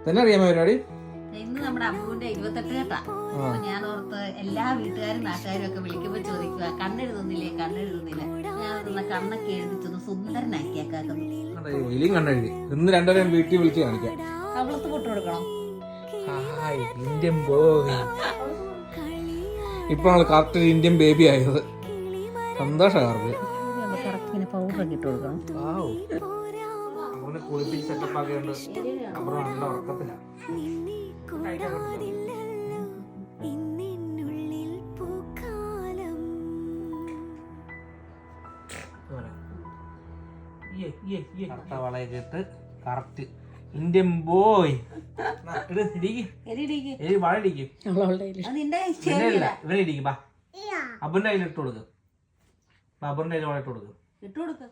തന്നെ അറിയാമോ പരിപാടി? ഇന്ന് നമ്മുടെ അമ്മുവിന്റെ 28 കേട്ടാ. അപ്പൊ ഞാൻ ഓർത്ത് എല്ലാ വീട്ടുകാരും നാട്ടുകാരും ഒക്കെ വിളിക്കുമ്പോ ചോദിക്കുക കണ്ണെഴുതുന്നില്ലേ കണ്ണെഴുതുന്നില്ല. ഞാൻ കണ്ണൊക്കെ എഴുതിച്ചൊന്ന് സുന്ദരനാക്കിയാക്കുന്നു. എലിയും കണ്ണെഴുതി. ഇന്ന് രണ്ടുപേരും വീട്ടിൽ വിളിച്ച് കാണിക്കാം. കവളത്ത് പൊട്ട് കൊടുക്കണം. Indian boy. ഇപ്പോഴാണ് കറക്റ്റ് ഇന്ത്യൻ ബേബി ആയത്. സന്തോഷമാർക്ക് പൗഡറൊക്കെ ഇട്ട് കൊടുക്കണം. കുളിപ്പിച്ച് സെറ്റപ്പ് ആക്കിയുണ്ട്. അപ്പുറം നല്ല ഉറക്കത്തില്ല. കറുത്ത വളയൊക്കെ ഇട്ട് കറക്റ്റ് ഇന്ത്യൻ ബോയ്. ഇവനെ ഇരിക്കും. അബുന്റെ കയ്യിൽ ഇട്ട് കൊടുക്ക്. അബുന്റെ കയ്യിൽ ഇട്ട് കൊടുക്ക്. ഇട്ട് കൊടുക്ക.